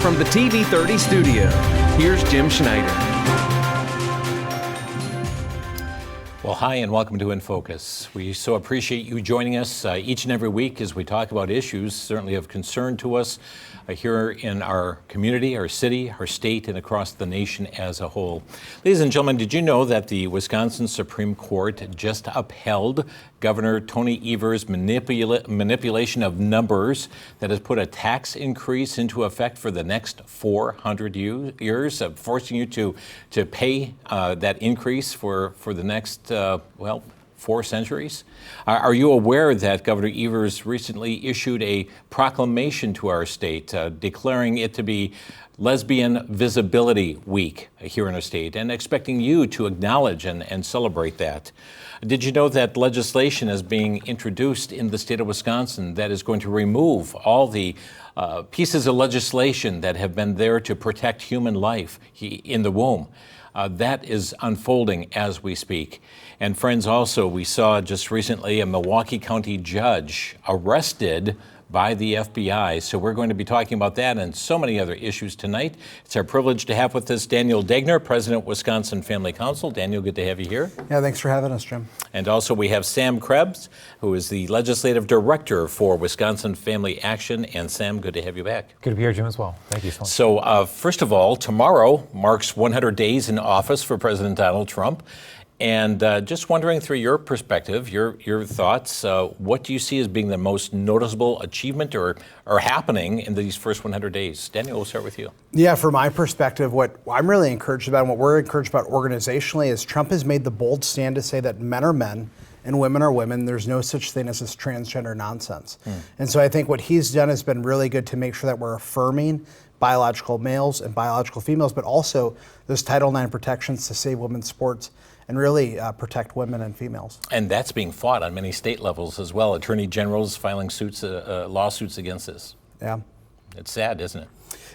from the TV30 studio, here's Jim Schneider. Well, hi, and welcome to inFocus. We so appreciate you joining us each and every week as we talk about issues certainly of concern to us here in our community, our city, our state, and across the nation as a whole. Ladies and gentlemen, did you know that the Wisconsin Supreme Court just upheld Governor Tony Evers' manipulation of numbers that has put a tax increase into effect for the next 400 years, forcing you to pay that increase for the next, 4 centuries? Are you aware that Governor Evers recently issued a proclamation to our state declaring it to be Lesbian Visibility Week here in our state and expecting you to acknowledge and celebrate that? Did you know that legislation is being introduced in the state of Wisconsin that is going to remove all the pieces of legislation that have been there to protect human life in the womb? That is unfolding as we speak. And friends, also, we saw just recently a Milwaukee County judge arrested by the FBI. So we're going to be talking about that and so many other issues tonight. It's our privilege to have with us Daniel Degner, President, Wisconsin Family Council. Daniel, good to have you here. Yeah, thanks for having us, Jim. And also we have Sam Krebs, who is the Legislative Director for Wisconsin Family Action. And Sam, good to have you back. Good to be here, Jim, as well. Thank you so much. So first of all, tomorrow marks 100 days in office for President Donald Trump. And just wondering, through your perspective, your thoughts, what do you see as being the most noticeable achievement or happening in these first 100 days? Daniel, we'll start with you. Yeah, from my perspective, what I'm really encouraged about and what we're encouraged about organizationally is Trump has made the bold stand to say that men are men and women are women. There's no such thing as this transgender nonsense. And so I think what he's done has been really good to make sure that we're affirming biological males and biological females, but also those Title IX protections to save women's sports and really protect women and females. And that's being fought on many state levels as well. Attorney generals filing lawsuits against this. Yeah. It's sad, isn't it?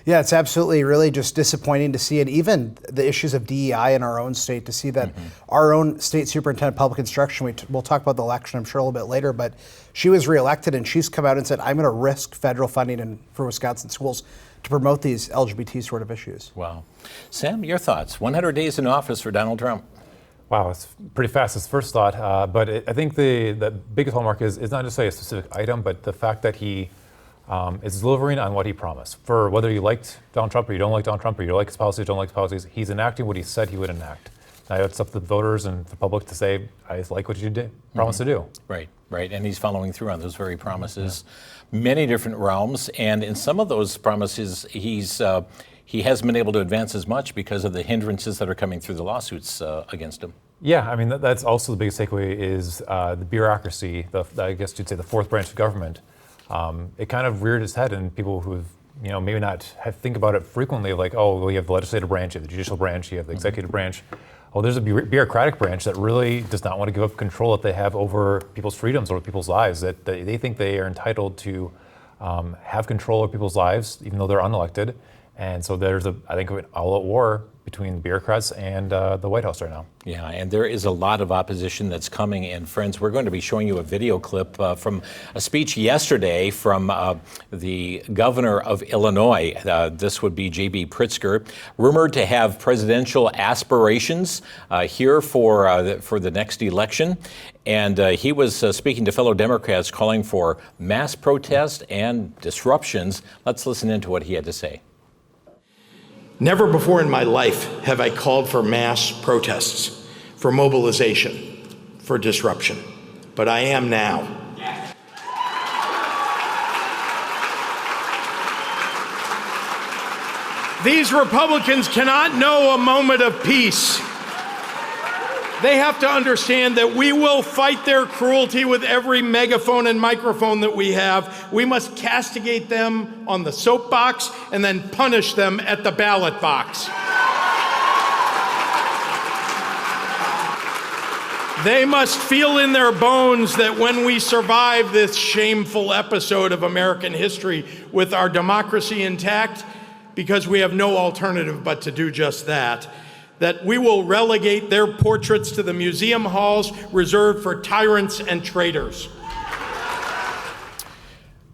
Yeah, it's absolutely really just disappointing to see it. Even the issues of DEI in our own state, to see that our own state superintendent of public instruction, we'll talk about the election, I'm sure, a little bit later, but she was reelected and she's come out and said, I'm going to risk federal funding for Wisconsin schools to promote these LGBT sort of issues. Wow. Sam, your thoughts? 100 days in office for Donald Trump. Wow, it's pretty fast, his first thought. But I think the biggest hallmark is not just a specific item, but the fact that he is delivering on what he promised. For whether you liked Donald Trump or you don't like Donald Trump or you like his policies, don't like his policies, he's enacting what he said he would enact. Now it's up to the voters and the public to say, I like what you did, promised to do. Right. And he's following through on those very promises. Many different realms, and in some of those promises, he hasn't been able to advance as much because of the hindrances that are coming through the lawsuits against him. Yeah, I mean, that's also the biggest takeaway is the bureaucracy, I guess you'd say the fourth branch of government. It kind of reared its head, and people who have, maybe not think about it frequently, like, oh, well, you have the legislative branch, you have the judicial branch, you have the executive branch. Oh, there's a bureaucratic branch that really does not want to give up control that they have over people's freedoms, over people's lives, that they think they are entitled to have control over people's lives, even though they're unelected. And so there's I think, an all-out war between bureaucrats and the White House right now. Yeah, and there is a lot of opposition that's coming. And friends, we're going to be showing you a video clip from a speech yesterday from the governor of Illinois. This would be J.B. Pritzker, rumored to have presidential aspirations here for the next election. And he was speaking to fellow Democrats, calling for mass protest and disruptions. Let's listen into what he had to say. Never before in my life have I called for mass protests, for mobilization, for disruption, but I am now. These Republicans cannot know a moment of peace. They have to understand that we will fight their cruelty with every megaphone and microphone that we have. We must castigate them on the soapbox and then punish them at the ballot box. They must feel in their bones that when we survive this shameful episode of American history with our democracy intact, because we have no alternative but to do just that we will relegate their portraits to the museum halls reserved for tyrants and traitors.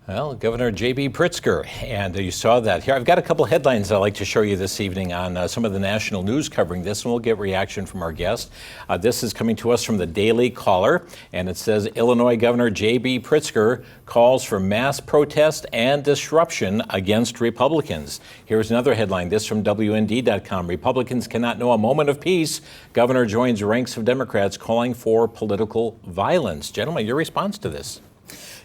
Well, Governor J.B. Pritzker, and you saw that here. I've got a couple headlines I'd like to show you this evening on some of the national news covering this, and we'll get reaction from our guest. This is coming to us from the Daily Caller, and it says Illinois Governor J.B. Pritzker calls for mass protest and disruption against Republicans. Here's another headline, this from WND.com. Republicans cannot know a moment of peace. Governor joins ranks of Democrats calling for political violence. Gentlemen, your response to this?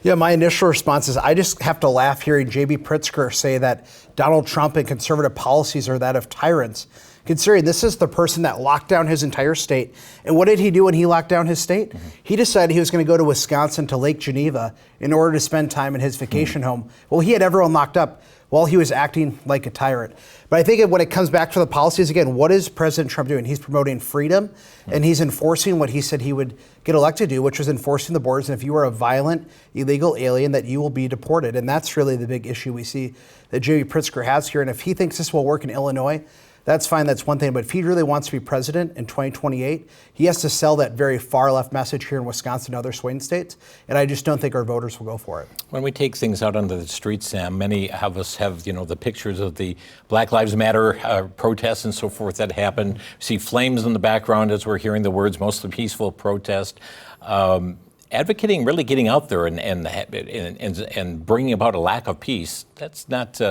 Yeah, my initial response is I just have to laugh hearing J.B. Pritzker say that Donald Trump and conservative policies are that of tyrants, considering this is the person that locked down his entire state. And what did he do when he locked down his state? He decided he was going to go to Wisconsin to Lake Geneva in order to spend time in his vacation home. Well, he had everyone locked up while he was acting like a tyrant. But I think when it comes back to the policies, again, what is President Trump doing? He's promoting freedom, and he's enforcing what he said he would get elected to do, which was enforcing the borders. And if you are a violent, illegal alien, that you will be deported. And that's really the big issue we see that J.B. Pritzker has here. And if he thinks this will work in Illinois, that's fine, that's one thing. But if he really wants to be president in 2028, he has to sell that very far left message here in Wisconsin and other swing states. And I just don't think our voters will go for it. When we take things out onto the streets, Sam, many of us have, the pictures of the Black Lives Matter protests and so forth that happened. We see flames in the background as we're hearing the words, mostly peaceful protest. Advocating really getting out there and bringing about a lack of peace, that's not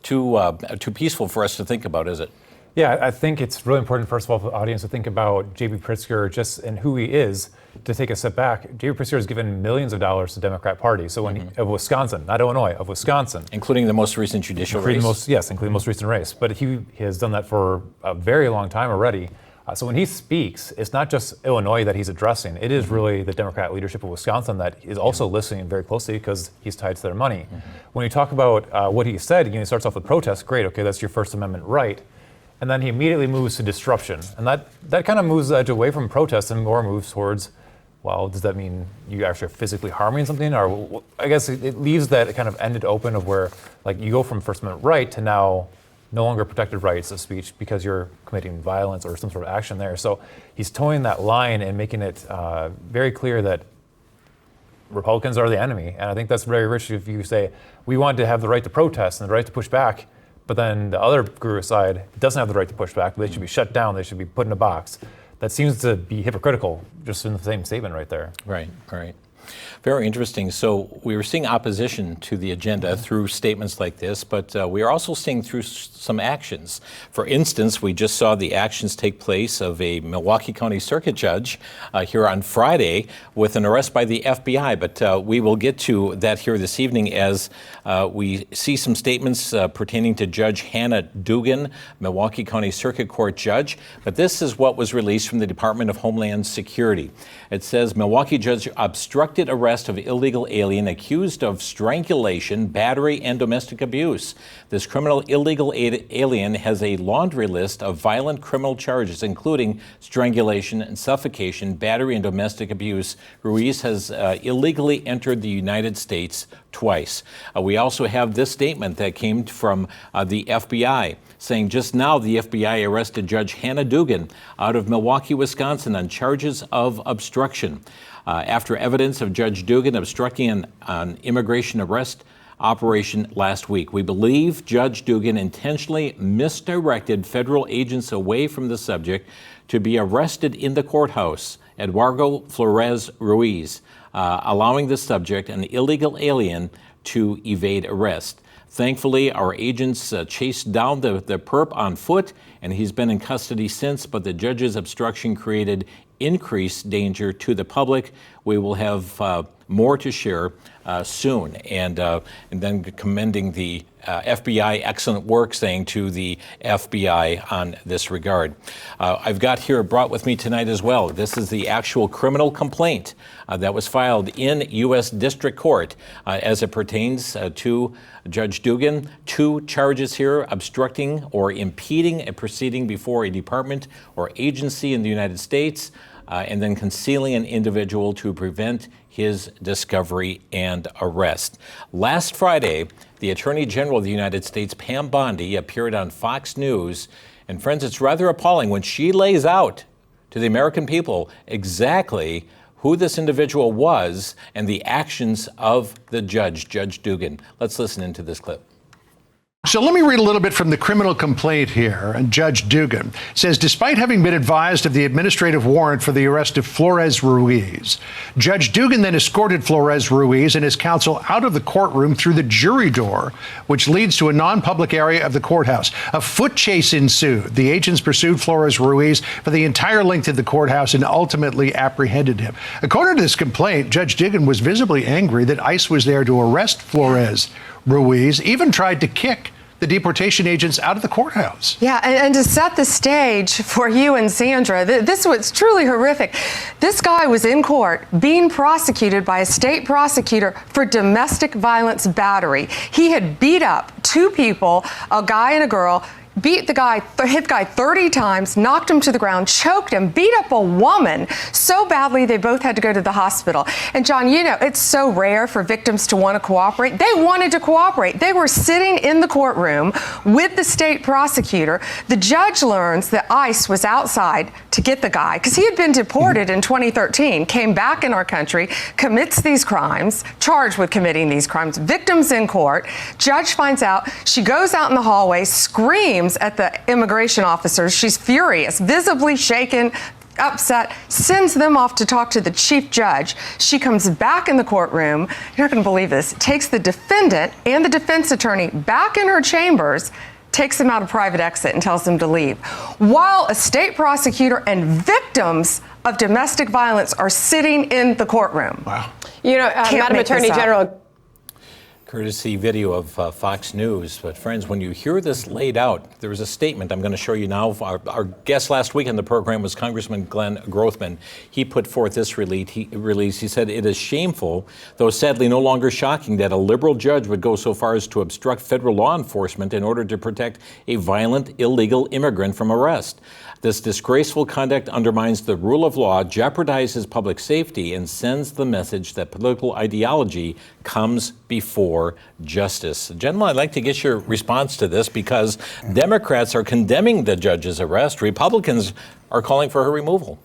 too peaceful for us to think about, is it? Yeah, I think it's really important, first of all, for the audience to think about J.B. Pritzker and who he is, to take a step back. J.B. Pritzker has given millions of dollars to the Democrat Party. So of Wisconsin, not Illinois, of Wisconsin. Including the most recent judicial race. Including the most recent race. But he has done that for a very long time already. So when he speaks, it's not just Illinois that he's addressing. It is really the Democrat leadership of Wisconsin that is also listening very closely because he's tied to their money. When you talk about what he said, he starts off with protest. Great, okay, that's your First Amendment right. And then he immediately moves to disruption. And that kind of moves the edge away from protest and more moves towards, well, does that mean you actually are physically harming something? Or I guess it leaves that kind of ended open of where you go from First Amendment right to now no longer protected rights of speech because you're committing violence or some sort of action there. So he's towing that line and making it very clear that Republicans are the enemy. And I think that's very rich if you say, we want to have the right to protest and the right to push back, but then the other group side doesn't have the right to push back. They should be shut down. They should be put in a box. That seems to be hypocritical just in the same statement right there. Right. Very interesting. So we were seeing opposition to the agenda through statements like this, but we are also seeing through some actions. For instance, we just saw the actions take place of a Milwaukee County Circuit judge here on Friday with an arrest by the FBI, but we will get to that here this evening as we see some statements pertaining to Judge Hannah Dugan, Milwaukee County Circuit Court judge. But this is what was released from the Department of Homeland Security. It says Milwaukee judge obstructed arrest of illegal alien accused of strangulation, battery, and domestic abuse. This criminal illegal alien has a laundry list of violent criminal charges, including strangulation and suffocation, battery, and domestic abuse. Ruiz has illegally entered the United States twice. We also have this statement that came from the FBI saying just now the FBI arrested Judge Hannah Dugan out of Milwaukee, Wisconsin on charges of obstruction. After evidence of Judge Dugan obstructing an immigration arrest operation last week. We believe Judge Dugan intentionally misdirected federal agents away from the subject to be arrested in the courthouse, Eduardo Flores Ruiz, allowing the subject, an illegal alien, to evade arrest. Thankfully, our agents chased down the perp on foot, and he's been in custody since, but the judge's obstruction created increased danger to the public. We will have more to share soon. And then commending the FBI, excellent work, saying to the FBI on this regard. I've got here brought with me tonight as well. This is the actual criminal complaint that was filed in U.S. District Court as it pertains to Judge Dugan. 2 charges here: obstructing or impeding a proceeding before a department or agency in the United States, and then concealing an individual to prevent his discovery and arrest. Last Friday, the Attorney General of the United States, Pam Bondi, appeared on Fox News. And friends, it's rather appalling when she lays out to the American people exactly who this individual was and the actions of the judge, Judge Dugan. Let's listen into this clip. So let me read a little bit from the criminal complaint here. And Judge Dugan says, despite having been advised of the administrative warrant for the arrest of Flores Ruiz, Judge Dugan then escorted Flores Ruiz and his counsel out of the courtroom through the jury door, which leads to a non-public area of the courthouse. A foot chase ensued. The agents pursued Flores Ruiz for the entire length of the courthouse and ultimately apprehended him. According to this complaint, Judge Dugan was visibly angry that ICE was there to arrest Flores Ruiz, even tried to kick the deportation agents out of the courthouse. Yeah, and to set the stage for you and Sandra, this was truly horrific. This guy was in court being prosecuted by a state prosecutor for domestic violence battery. He had beat up two people, a guy and a girl, beat the guy, hit the guy 30 times, knocked him to the ground, choked him, beat up a woman so badly they both had to go to the hospital. And John, you know, it's so rare for victims to want to cooperate. They wanted to cooperate. They were sitting in the courtroom with the state prosecutor. The judge learns that ICE was outside to get the guy because he had been deported in 2013, came back in our country, commits these crimes, charged with committing these crimes, victims in court. Judge finds out, she goes out in the hallway, screams at the immigration officers. She's furious, visibly shaken, upset, sends them off to talk to the chief judge. She comes back in the courtroom, you're not going to believe this, takes the defendant and the defense attorney back in her chambers, takes them out a private exit and tells them to leave, while a state prosecutor and victims of domestic violence are sitting in the courtroom. Wow. You know, Madam Attorney General, Courtesy video of Fox News. But friends, when you hear this laid out, there was a statement I'm going to show you now. Our guest last week on the program was Congressman Glenn Grothman. He put forth this release. He said, it is shameful, though sadly no longer shocking, that a liberal judge would go so far as to obstruct federal law enforcement in order to protect a violent, illegal immigrant from arrest. This disgraceful conduct undermines the rule of law, jeopardizes public safety, and sends the message that political ideology comes before justice. Gentlemen, I'd like to get your response to this because Democrats are condemning the judge's arrest. Republicans are calling for her removal.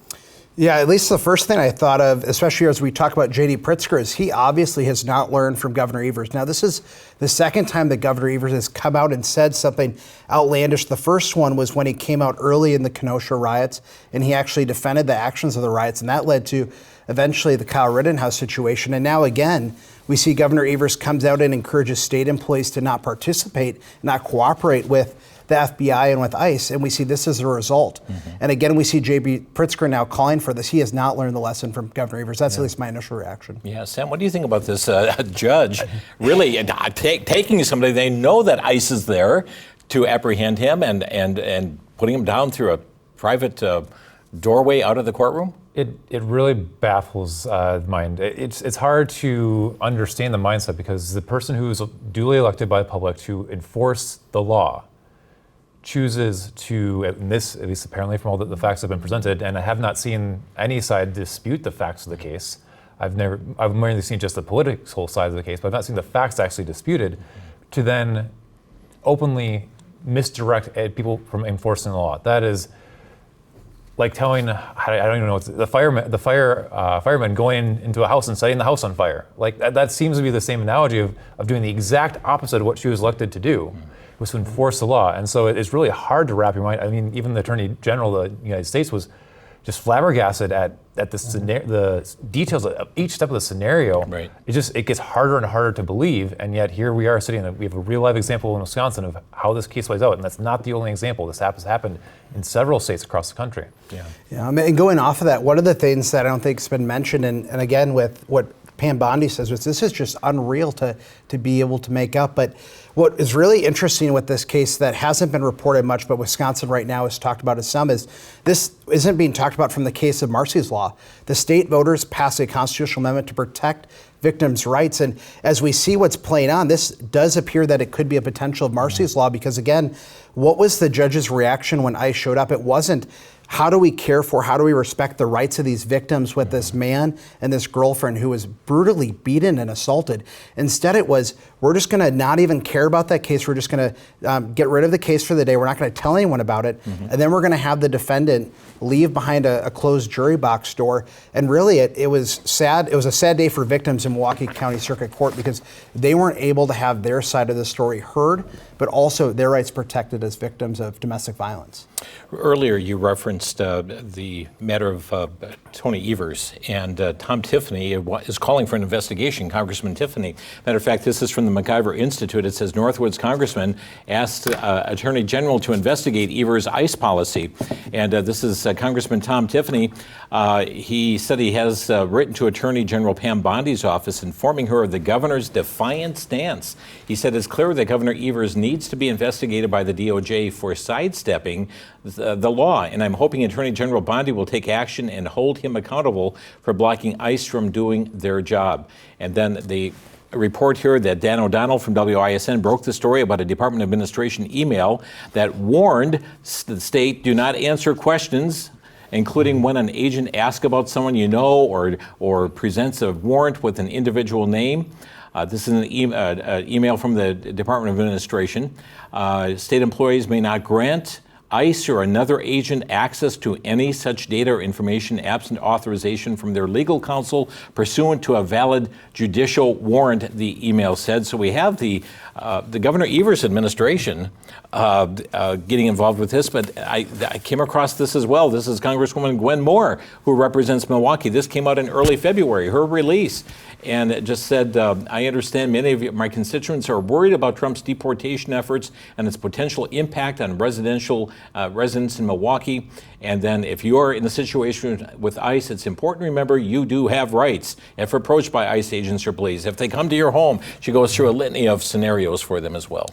Yeah, at least the first thing I thought of, especially as we talk about J.D. Pritzker, is he obviously has not learned from Governor Evers. Now, this is the second time that Governor Evers has come out and said something outlandish. The first one was when he came out early in the Kenosha riots, and he actually defended the actions of the riots, and that led to eventually the Kyle Rittenhouse situation. And now again, we see Governor Evers comes out and encourages state employees to not participate, not cooperate with the FBI and with ICE, and we see this as a result. And again, we see J.B. Pritzker now calling for this. He has not learned the lesson from Governor Evers. That's at least my initial reaction. Yeah, Sam, what do you think about this judge really taking somebody they know that ICE is there to apprehend him and putting him down through a private doorway out of the courtroom? It really baffles the mind. It's hard to understand the mindset because the person who is duly elected by the public to enforce the law chooses to, in this, at least apparently from all the facts that have been presented, and I have not seen any side dispute the facts of the case. I've mainly seen just the political side of the case, but I've not seen the facts actually disputed, to then openly misdirect people from enforcing the law. That is like telling, I don't even know, the firemen going into a house and setting the house on fire. Like that seems to be the same analogy of doing the exact opposite of what she was elected to do, was to enforce the law. And so it's really hard to wrap your mind. I mean, even the Attorney General of the United States was just flabbergasted at the details of each step of the scenario. Right. It gets harder and harder to believe, and yet here we are sitting, we have a real life example in Wisconsin of how this case plays out, and that's not the only example. This has happened in several states across the country. Yeah, and going off of that, one of the things that I don't think has been mentioned, and again with what Pam Bondi says, was this is just unreal to be able to make up. But what is really interesting with this case that hasn't been reported much, but Wisconsin right now has talked about as some, is this isn't being talked about from the case of Marsy's Law. The state voters passed a constitutional amendment to protect victims' rights. And as we see what's playing on, this does appear that it could be a potential of Marsy's Law, because again, what was the judge's reaction when ICE showed up? It wasn't how do we care for, how do we respect the rights of these victims with this man and this girlfriend who was brutally beaten and assaulted? Instead, it was, we're just going to not even care about that case. We're just going to get rid of the case for the day. We're not going to tell anyone about it. And then we're going to have the defendant leave behind a closed jury box door. And really, it was sad. It was a sad day for victims in Milwaukee County Circuit Court because they weren't able to have their side of the story heard, but also their rights protected as victims of domestic violence. Earlier, you referenced the matter of Tony Evers, and Tom Tiffany is calling for an investigation, Congressman Tiffany. Matter of fact, this is from the MacIver Institute. It says Northwood's congressman asked Attorney General to investigate Evers' ICE policy. And this is Congressman Tom Tiffany. He said he has written to Attorney General Pam Bondi's office informing her of the governor's defiant stance. He said it's clear that Governor Evers needs to be investigated by the DOJ for sidestepping the law, and I'm hoping Attorney General Bondi will take action and hold him accountable for blocking ICE from doing their job. And then the report here that Dan O'Donnell from WISN broke the story about a Department of Administration email that warned the state, do not answer questions, including when an agent asks about someone you know or presents a warrant with an individual name. This is an email from the Department of Administration. State employees may not grant ICE or another agent access to any such data or information absent authorization from their legal counsel pursuant to a valid judicial warrant, the email said. So we have the Governor Evers administration getting involved with this, but I came across this as well. This is Congresswoman Gwen Moore, who represents Milwaukee. This came out in early February, her release. And it just said, I understand many of my constituents are worried about Trump's deportation efforts and its potential impact on residential residents in Milwaukee. And then if you're in the situation with ICE, it's important to remember you do have rights. If approached by ICE agents or police, if they come to your home, she goes through a litany of scenarios for them as well.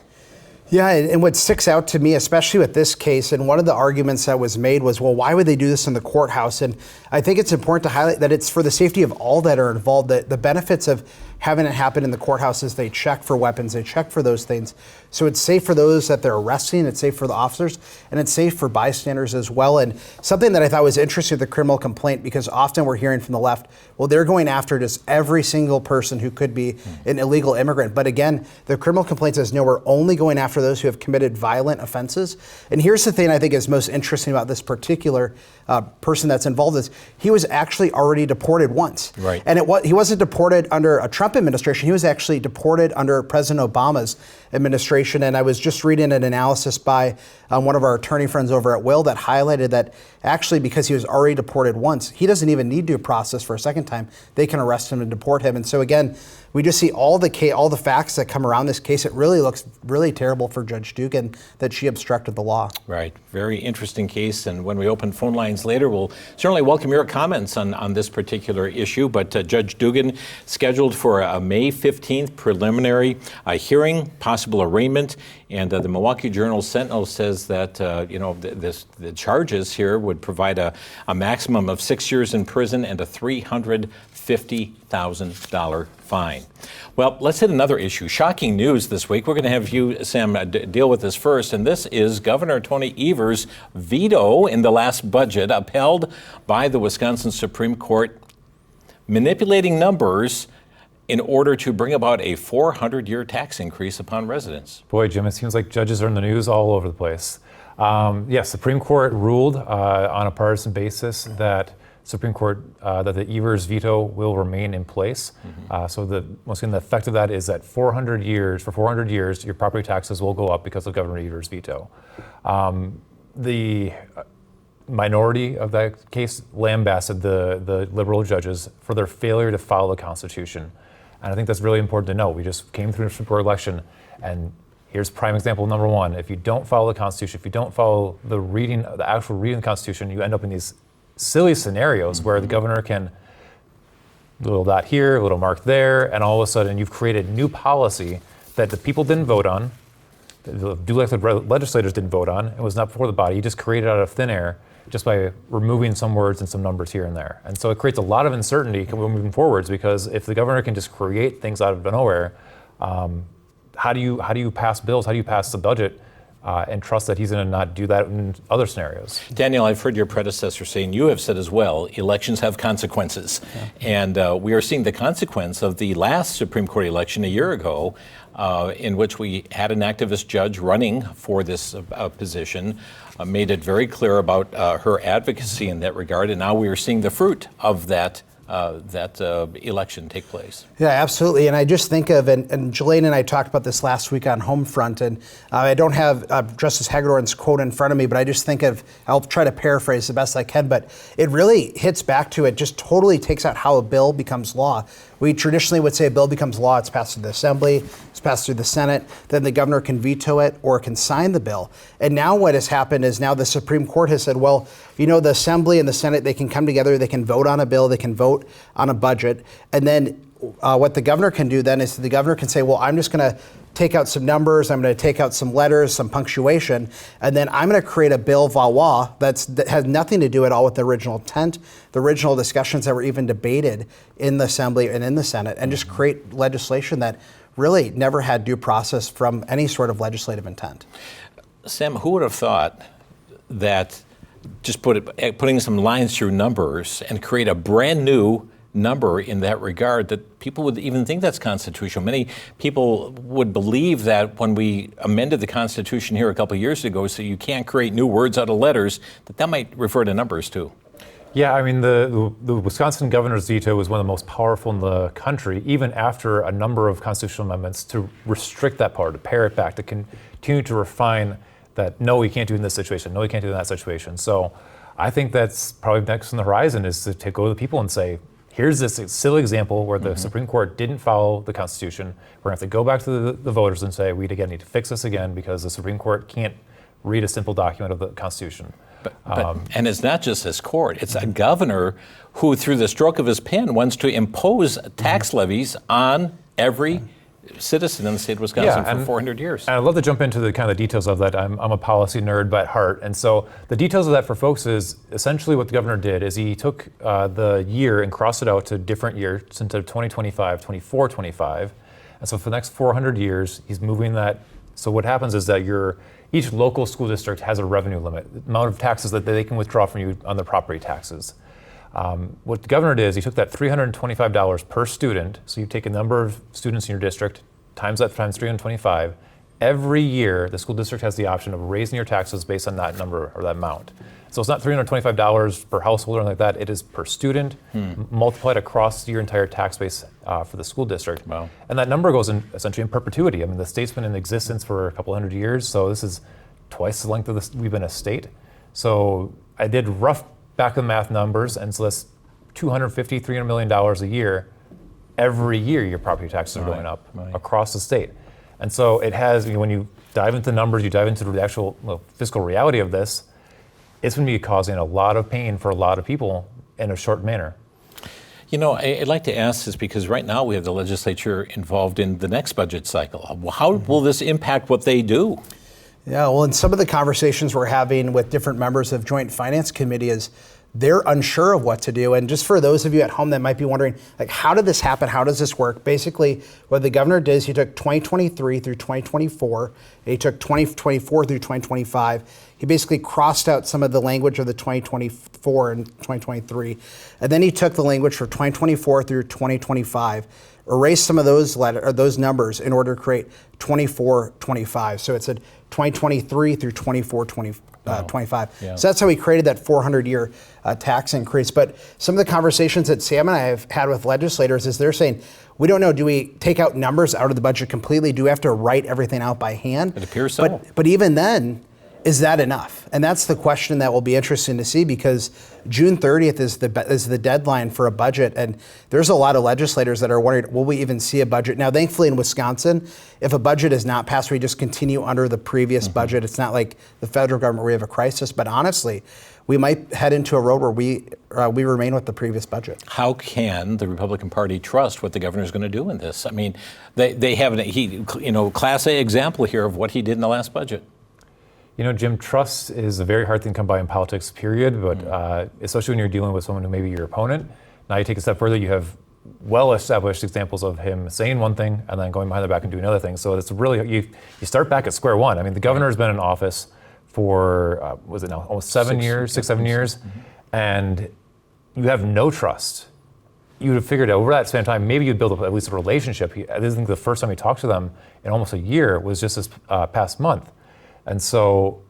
Yeah, and what sticks out to me, especially with this case, and one of the arguments that was made was, well, why would they do this in the courthouse? And I think it's important to highlight that it's for the safety of all that are involved. The benefits of having it happen in the courthouse is they check for weapons, they check for those things. So it's safe for those that they're arresting, it's safe for the officers, and it's safe for bystanders as well. And something that I thought was interesting with the criminal complaint, because often we're hearing from the left, well, they're going after just every single person who could be an illegal immigrant. But again, the criminal complaint says, no, we're only going after those who have committed violent offenses. And here's the thing I think is most interesting about this particular person that's involved is he was actually already deported once. Right. And he wasn't deported under a Trump administration. He was actually deported under President Obama's administration. And I was just reading an analysis by one of our attorney friends over at Will that highlighted that actually because he was already deported once, he doesn't even need due process for a second time. They can arrest him and deport him. And so again, we just see all the facts that come around this case. It really looks really terrible for Judge Dugan that she obstructed the law. Right. Very interesting case. And when we open phone lines later, we'll certainly welcome your comments on this particular issue. But Judge Dugan scheduled for a May 15th preliminary hearing, possible arraignment. And the Milwaukee Journal-Sentinel says that, the charges here would provide a maximum of 6 years in prison and a $350,000 fine. Well, let's hit another issue. Shocking news this week. We're going to have you, Sam, deal with this first. And this is Governor Tony Evers' veto in the last budget upheld by the Wisconsin Supreme Court, manipulating numbers in order to bring about a 400-year tax increase upon residents. Boy, Jim, it seems like judges are in the news all over the place. Yes, Supreme Court ruled on a partisan basis that that the Evers veto will remain in place. So the effect of that is that for 400 years, your property taxes will go up because of Governor Evers' veto. The minority of that case lambasted the liberal judges for their failure to follow the Constitution. And I think that's really important to know. We just came through a Supreme Court election, and here's prime example number one. If you don't follow the Constitution, if you don't follow the actual reading of the Constitution, you end up in these silly scenarios where the governor can little dot here, little mark there, and all of a sudden you've created new policy that the people didn't vote on, the duly elected legislators didn't vote on, it was not before the body. You just created out of thin air just by removing some words and some numbers here and there. And so it creates a lot of uncertainty moving forwards, because if the governor can just create things out of nowhere, how do you pass bills? How do you pass the budget and trust that he's going to not do that in other scenarios. Daniel, I've heard your predecessor saying, you have said as well, elections have consequences. Yeah. And we are seeing the consequence of the last Supreme Court election a year ago, in which we had an activist judge running for this position, made it very clear about her advocacy in that regard, and now we are seeing the fruit of that election take place. Yeah, absolutely. And I just think of, and Jelaine and I talked about this last week on Homefront, and I don't have Justice Hagedorn's quote in front of me, but I just think of, I'll try to paraphrase the best I can, but it really hits back to, it just totally takes out how a bill becomes law. We traditionally would say a bill becomes law, it's passed through the Assembly, it's passed through the Senate, then the governor can veto it or can sign the bill. And now what has happened is now the Supreme Court has said, well, the Assembly and the Senate, they can come together, they can vote on a bill, they can vote on a budget, and then what the governor can do then is the governor can say, well, I'm just going to take out some numbers, I'm going to take out some letters, some punctuation, and then I'm going to create a bill valois that has nothing to do at all with the original intent, the original discussions that were even debated in the Assembly and in the Senate, and just create legislation that really never had due process from any sort of legislative intent. Sam, who would have thought that just putting some lines through numbers and create a brand new number in that regard, that people would even think that's constitutional? Many people would believe that when we amended the Constitution here a couple of years ago, so you can't create new words out of letters, that might refer to numbers too. Yeah, I mean, the Wisconsin governor's veto was one of the most powerful in the country, even after a number of constitutional amendments to restrict that power, to pare it back, to continue to refine that, no, we can't do it in this situation, no, we can't do it in that situation. So I think that's probably next on the horizon, is to go to the people and say, here's this silly example where the Supreme Court didn't follow the Constitution. We're going to have to go back to the voters and say, we again need to fix this again because the Supreme Court can't read a simple document of the Constitution. And it's not just this court, it's a governor who, through the stroke of his pen, wants to impose tax levies on every citizen in the state of Wisconsin for 400 years. And I'd love to jump into the kind of details of that. I'm a policy nerd by heart. And so the details of that for folks is essentially what the governor did is he took the year and crossed it out to different years instead of 2025, 24, 25. And so for the next 400 years, he's moving that. So what happens is that each local school district has a revenue limit, the amount of taxes that they can withdraw from you on their property taxes. What the governor did is he took that $325 per student, so you take a number of students in your district, times that times 325. Every year, the school district has the option of raising your taxes based on that number or that amount. So it's not $325 per household or anything like that, it is per student, multiplied across your entire tax base for the school district. Wow. And that number goes in essentially in perpetuity. I mean, the state's been in existence for a couple hundred years, so this is twice the length of we've been a state. So I did rough back of the math numbers, and so that's $250, $300 million a year. Every year your property taxes are going up across the state. And so it has, when you dive into numbers, you dive into the actual fiscal reality of this, it's going to be causing a lot of pain for a lot of people in a short manner. I'd like to ask this because right now we have the legislature involved in the next budget cycle. How will this impact what they do? Yeah, well, in some of the conversations we're having with different members of Joint Finance Committee is they're unsure of what to do. And just for those of you at home that might be wondering, how did this happen? How does this work? Basically, what the governor did is he took 2023 through 2024, and he took 2024 through 2025. He basically crossed out some of the language of the 2024 and 2023. And then he took the language for 2024 through 2025, erased some of those numbers in order to create 24-25. So it said 2023 through 24-25. Yeah. So that's how we created that 400-year tax increase. But some of the conversations that Sam and I have had with legislators is they're saying, we don't know, do we take out numbers out of the budget completely? Do we have to write everything out by hand? It appears so. But even then, is that enough? And that's the question that will be interesting to see, because June 30th is the deadline for a budget, and there's a lot of legislators that are wondering, will we even see a budget? Now, thankfully in Wisconsin, if a budget is not passed, we just continue under the previous budget. It's not like the federal government where we have a crisis, but honestly, we might head into a road where we remain with the previous budget. How can the Republican Party trust what the governor is going to do in this? I mean, they have Class A example here of what he did in the last budget. Jim, trust is a very hard thing to come by in politics, period, but especially when you're dealing with someone who may be your opponent. Now you take a step further, you have well-established examples of him saying one thing and then going behind the back and doing another thing. So it's really, you start back at square one. I mean, the governor's been in office for, was it now, almost 7 years, 7 years, and you have no trust. You would have figured out over that span of time, maybe you'd build up at least a relationship. I think the first time we talked to them in almost a year was just this past month. And so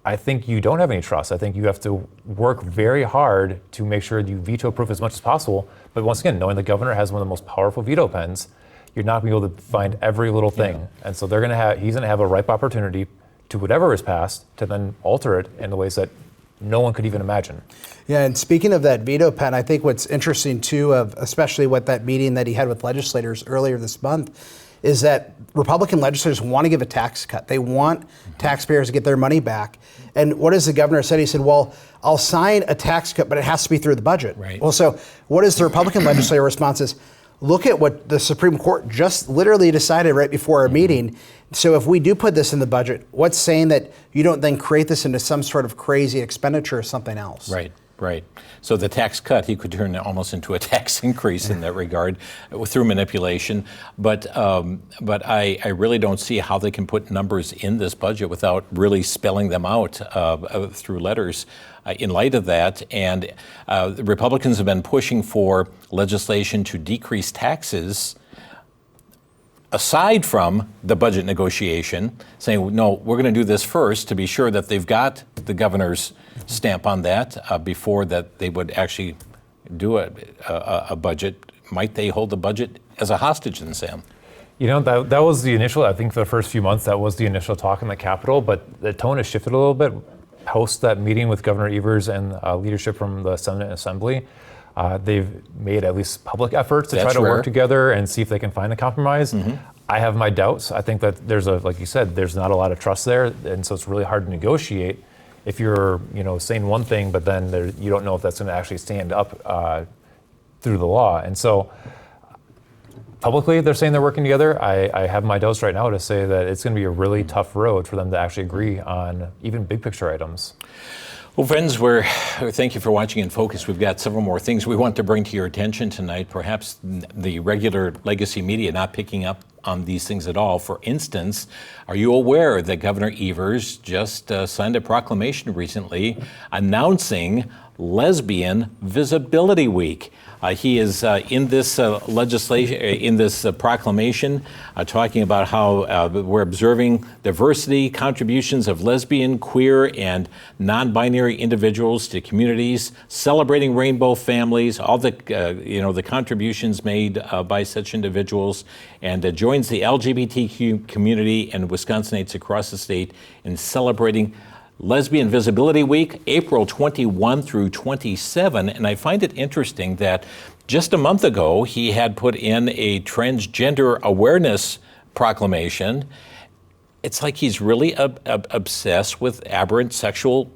I think you don't have any trust. I think you have to work very hard to make sure you veto-proof as much as possible. But once again, knowing the governor has one of the most powerful veto pens, you're not going to be able to find every little thing. Yeah. And so he's going to have a ripe opportunity to whatever is passed to then alter it in the ways that no one could even imagine. Yeah, and speaking of that veto pen, I think what's interesting too, of especially what that meeting that he had with legislators earlier this month, is that Republican legislators want to give a tax cut. They want taxpayers to get their money back. And what has the governor said? He said, well, I'll sign a tax cut, but it has to be through the budget. Right. Well, so what is the Republican legislative response is, look at what the Supreme Court just literally decided right before our meeting. So if we do put this in the budget, what's saying that you don't then create this into some sort of crazy expenditure or something else? Right. Right. So the tax cut, he could turn almost into a tax increase in that regard through manipulation. But I really don't see how they can put numbers in this budget without really spelling them out through letters in light of that. And the Republicans have been pushing for legislation to decrease taxes aside from the budget negotiation, saying, no, we're going to do this first to be sure that they've got the governor's stamp on that before that they would actually do a budget. Might they hold the budget as a hostage then, Sam? You know, that was the initial, I think for the first few months, that was the initial talk in the Capitol, but the tone has shifted a little bit post that meeting with Governor Evers and leadership from the Senate and Assembly. They've made at least public efforts to try to work together and see if they can find a compromise. I have my doubts. I think that like you said, there's not a lot of trust there, and so it's really hard to negotiate if you're, saying one thing, but then you don't know if that's going to actually stand up through the law. And so publicly, they're saying they're working together. I have my doubts right now to say that it's going to be a really tough road for them to actually agree on even big picture items. Well, friends, thank you for watching inFocus. We've got several more things we want to bring to your attention tonight. Perhaps the regular legacy media not picking up on these things at all. For instance, are you aware that Governor Evers just signed a proclamation recently announcing Lesbian Visibility Week? He is in this legislation, in this proclamation, talking about how we're observing diversity, contributions of lesbian, queer, and non-binary individuals to communities, celebrating rainbow families, all the the contributions made by such individuals, and joins the LGBTQ community and Wisconsinites across the state in celebrating Lesbian Visibility Week, April 21 through 27. And I find it interesting that just a month ago, he had put in a transgender awareness proclamation. It's like he's really obsessed with aberrant sexual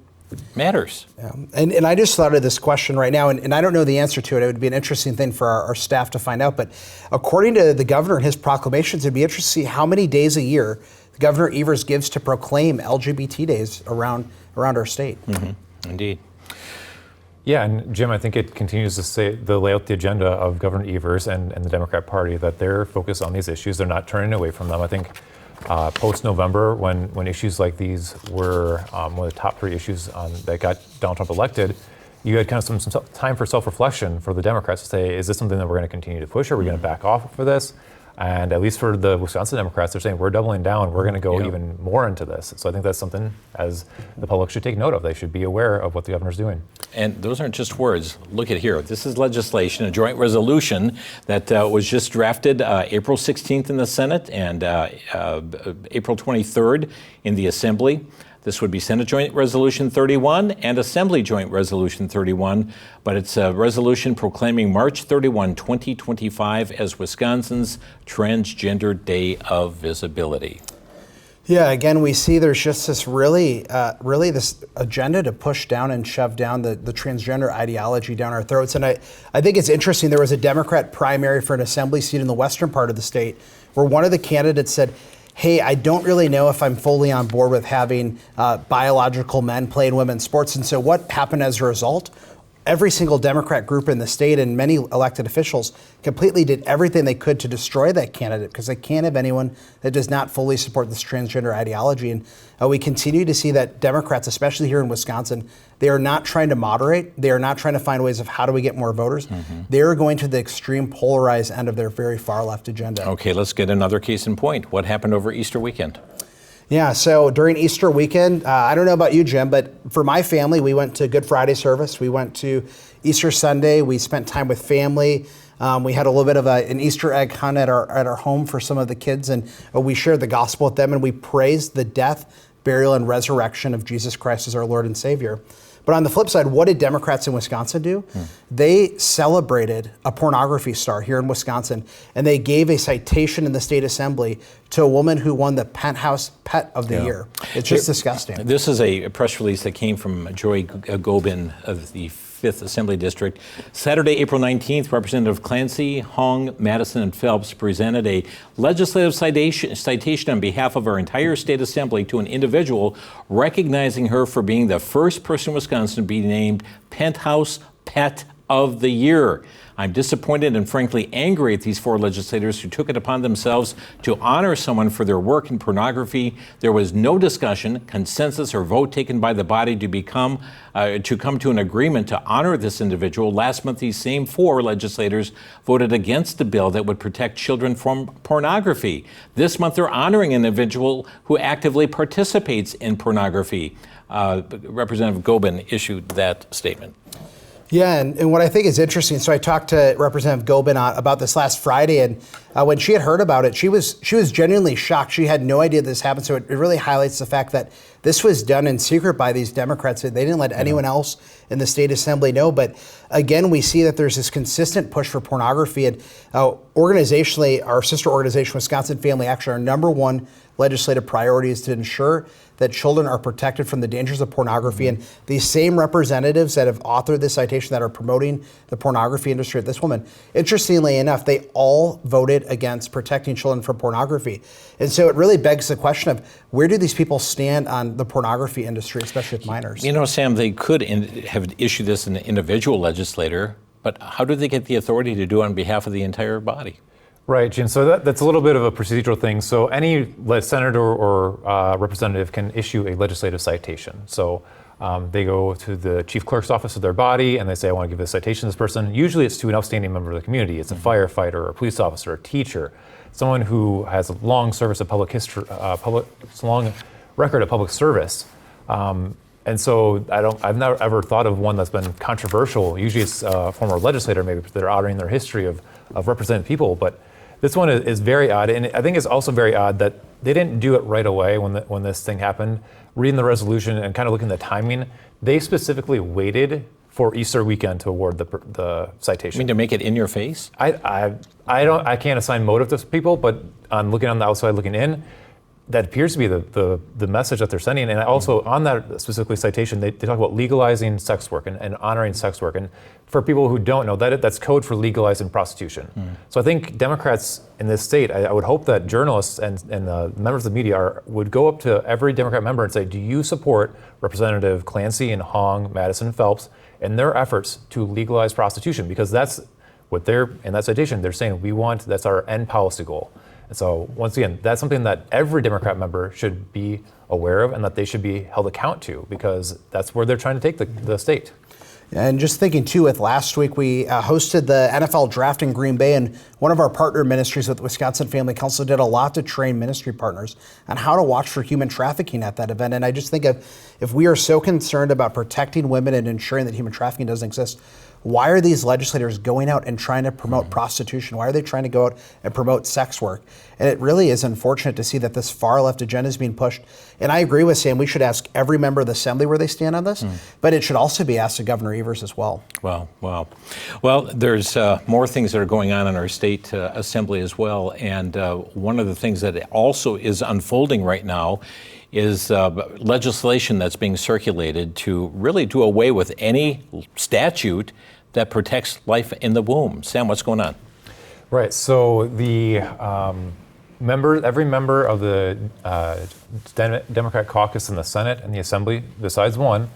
matters. Yeah. And I just thought of this question right now, and I don't know the answer to it. It would be an interesting thing for our staff to find out. But according to the governor and his proclamations, it'd be interesting to see how many days a year Governor Evers gives to proclaim LGBT days around our state. Indeed. Yeah, and Jim, I think it continues to lay out the agenda of Governor Evers and the Democrat Party, that they're focused on these issues. They're not turning away from them. I think post-November, when issues like these were one of the top 3 issues that got Donald Trump elected, you had kind of some time for self-reflection for the Democrats to say, is this something that we're going to continue to push? Are we going to back off for this? And at least for the Wisconsin Democrats, they're saying we're doubling down. We're going to go even more into this. So I think that's something as the public should take note of. They should be aware of what the governor's doing. And those aren't just words. Look at here. This is legislation, a joint resolution that was just drafted April 16th in the Senate and April 23rd in the Assembly. This would be Senate Joint Resolution 31 and Assembly Joint Resolution 31, but it's a resolution proclaiming March 31, 2025 as Wisconsin's Transgender Day of Visibility. Yeah, again, we see there's just this really this agenda to push down and shove down the transgender ideology down our throats. And I think it's interesting, there was a Democrat primary for an assembly seat in the western part of the state where one of the candidates said, hey, I don't really know if I'm fully on board with having biological men playing women's sports. And so what happened as a result? every single Democrat group in the state and many elected officials completely did everything they could to destroy that candidate, because they can't have anyone that does not fully support this transgender ideology. And we continue to see that Democrats, especially here in Wisconsin, they are not trying to moderate. They are not trying to find ways of how do we get more voters. They are going to the extreme polarized end of their very far left agenda. Okay, let's get another case in point. What happened over Easter weekend? Yeah, so during Easter weekend, I don't know about you, Jim, but for my family, we went to Good Friday service. We went to Easter Sunday. We spent time with family. We had a little bit of an Easter egg hunt at our home for some of the kids, and we shared the gospel with them, and we praised the death, burial, and resurrection of Jesus Christ as our Lord and Savior. But on the flip side, what did Democrats in Wisconsin do? They celebrated a pornography star here in Wisconsin, and they gave a citation in the state assembly to a woman who won the Penthouse Pet of the Year. It's just disgusting. This is a press release that came from Joy Gobin of the 5th Assembly District. Saturday, April 19th, Representative Clancy, Hong, Madison, and Phelps presented a legislative citation on behalf of our entire state assembly to an individual, recognizing her for being the first person in Wisconsin to be named Penthouse Pet of the Year. I'm disappointed and frankly angry at these 4 legislators who took it upon themselves to honor someone for their work in pornography. There was no discussion, consensus, or vote taken by the body to come to an agreement to honor this individual. Last month, these same 4 legislators voted against a bill that would protect children from pornography. This month, they're honoring an individual who actively participates in pornography. Representative Gobin issued that statement. Yeah, and what I think is interesting, so I talked to Representative Gobin about this last Friday, and when she had heard about it, she was genuinely shocked. She had no idea this happened, so it really highlights the fact that this was done in secret by these Democrats. They didn't let anyone else in the state assembly know, but again, we see that there's this consistent push for pornography, and organizationally, our sister organization, Wisconsin Family Action, our number one legislative priority is to ensure that children are protected from the dangers of pornography. And these same representatives that have authored this citation that are promoting the pornography industry at this woman, interestingly enough, they all voted against protecting children from pornography. And so it really begs the question of where do these people stand on the pornography industry, especially with minors? You know, Sam, they could have issued this as an individual legislator, but how do they get the authority to do it on behalf of the entire body? Right, Jim. So that's a little bit of a procedural thing. So any senator or representative can issue a legislative citation. So they go to the chief clerk's office of their body and they say, I want to give this citation to this person. Usually it's to an outstanding member of the community. It's a firefighter, or a police officer, a teacher, someone who has a long service of public history, long record of public service. And so I've never ever thought of one that's been controversial. Usually it's a former legislator, maybe they're honoring their history of representing people. But this one is very odd, and I think it's also very odd that they didn't do it right away when this thing happened. Reading the resolution and kind of looking at the timing, they specifically waited for Easter weekend to award the citation. You mean to make it in your face? I can't assign motive to people, but on looking on the outside looking in, that appears to be the message that they're sending. And also on that specifically citation, they talk about legalizing sex work and honoring sex work. And for people who don't know, that's code for legalizing prostitution. So I think Democrats in this state, I would hope that journalists and members of the media would go up to every Democrat member and say, do you support Representative Clancy and Hong, Madison, and Phelps in their efforts to legalize prostitution? Because that's what they're, in that citation, they're saying that's our end policy goal. And so once again, that's something that every Democrat member should be aware of and that they should be held account to, because that's where they're trying to take the state. And just thinking too, with last week, we hosted the NFL draft in Green Bay, and one of our partner ministries with Wisconsin Family Council did a lot to train ministry partners on how to watch for human trafficking at that event. And I just think if we are so concerned about protecting women and ensuring that human trafficking doesn't exist, why are these legislators going out and trying to promote prostitution? Why are they trying to go out and promote sex work? And it really is unfortunate to see that this far left agenda is being pushed. And I agree with Sam, we should ask every member of the Assembly where they stand on this, but it should also be asked of Governor Evers as well. Wow. Well, there's more things that are going on in our state assembly as well. And one of the things that also is unfolding right now is legislation that's being circulated to really do away with any statute that protects life in the womb. Sam, what's going on? Right. So the every member of the Democrat caucus in the Senate and the Assembly, besides one,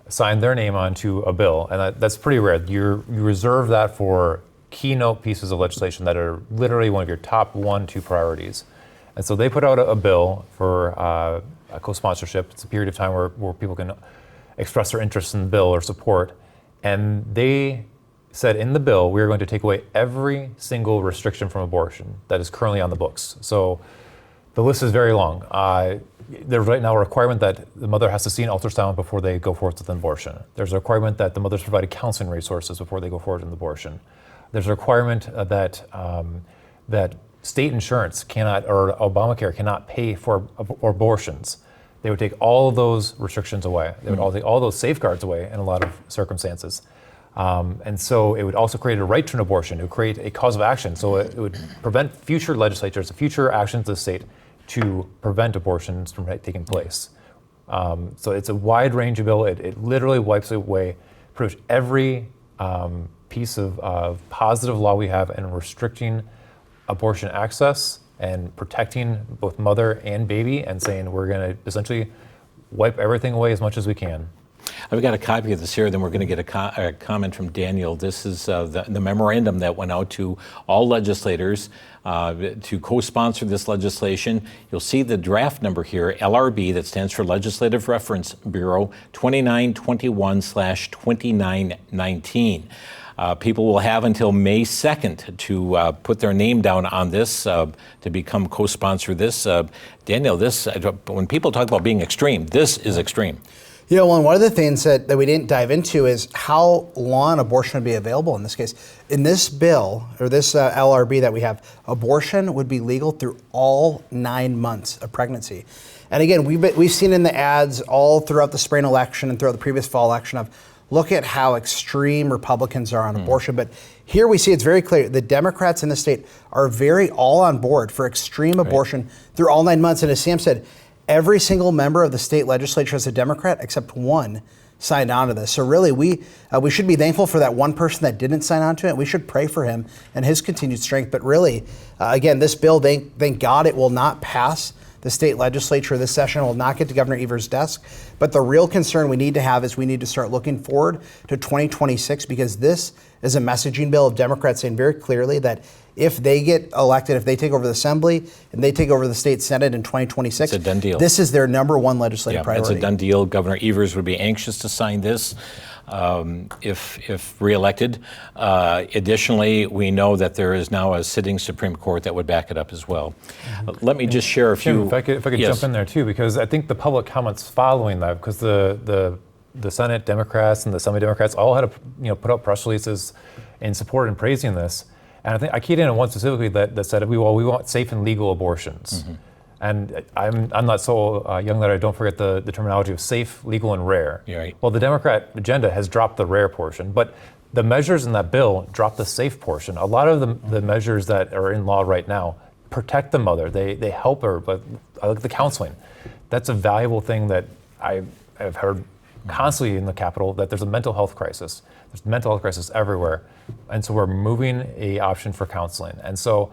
sign their name onto a bill, and that's pretty rare. You reserve that for keynote pieces of legislation that are literally one of your top 1-2 priorities. And so they put out a bill for a co-sponsorship. It's a period of time where people can express their interest in the bill or support. And they said in the bill, we are going to take away every single restriction from abortion that is currently on the books. So the list is very long. There's right now a requirement that the mother has to see an ultrasound before they go forward with an abortion. There's a requirement that the mother's provided counseling resources before they go forward with an abortion. There's a requirement that state insurance cannot, or Obamacare cannot pay for abortions. They would take all of those restrictions away. They would all take all those safeguards away in a lot of circumstances. And so it would also create a right to an abortion. It would create a cause of action. So it would prevent future legislatures, future actions of the state to prevent abortions from taking place. So it's a wide range of bill. It literally wipes away pretty much every piece of positive law we have in restricting abortion access and protecting both mother and baby, and saying we're going to essentially wipe everything away as much as we can. I've got a copy of this here, then we're going to get a comment from Daniel. This is the memorandum that went out to all legislators to co-sponsor this legislation. You'll see the draft number here, LRB, that stands for Legislative Reference Bureau 2921/2919. People will have until May 2nd to put their name down on this, to become co-sponsor this. Daniel, this, when people talk about being extreme, this is extreme. Yeah, well, and one of the things that we didn't dive into is how long abortion would be available in this case. In this bill, or this LRB that we have, abortion would be legal through all 9 months of pregnancy. And again, we've seen in the ads all throughout the spring election and throughout the previous fall election of, look at how extreme Republicans are on abortion. But here we see it's very clear. The Democrats in the state are very all on board for extreme abortion through all 9 months. And as Sam said, every single member of the state legislature is a Democrat except one signed on to this. So really, we should be thankful for that one person that didn't sign on to it. We should pray for him and his continued strength. But really, again, this bill, thank God it will not pass the state legislature this session. Will not get to Governor Evers' desk. But the real concern we need to have is we need to start looking forward to 2026, because this is a messaging bill of Democrats saying very clearly that if they get elected, if they take over the Assembly and they take over the state Senate in 2026, it's a done deal. This is their number one legislative priority. It's a done deal. Governor Evers would be anxious to sign this if reelected. Additionally, we know that there is now a sitting Supreme Court that would back it up as well. Let me just share a few. Tim, if I could jump in there too, because I think the public comments following that, because the Senate Democrats and the Assembly Democrats all had to put out press releases in support and praising this. And I think I keyed in on one specifically that said, we want safe and legal abortions. Mm-hmm. And I'm not so young that I don't forget the terminology of safe, legal, and rare. You're right. Well, the Democrat agenda has dropped the rare portion, but the measures in that bill drop the safe portion. A lot of the measures that are in law right now protect the mother. They help her, but I look at the counseling. That's a valuable thing that I've heard constantly in the Capitol, that there's a mental health crisis. There's a mental health crisis everywhere. And so we're moving an option for counseling. And so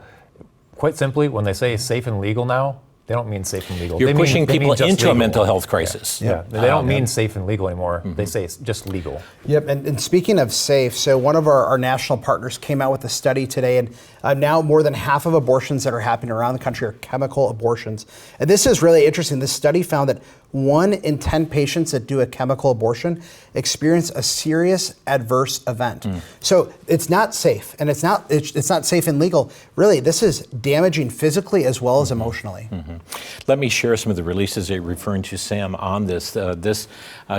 quite simply, when they say safe and legal now, they don't mean safe and legal. You're pushing people into a mental health crisis. Yeah. They don't mean safe and legal anymore. Mm-hmm. They say it's just legal. Yep, and speaking of safe, so one of our national partners came out with a study today, and now more than half of abortions that are happening around the country are chemical abortions. And this is really interesting. This study found that 1 in 10 patients that do a chemical abortion experience a serious adverse event. So it's not safe, and it's not safe and legal. Really, this is damaging physically as well as emotionally. Mm-hmm. Let me share some of the releases you're referring to, Sam, on this.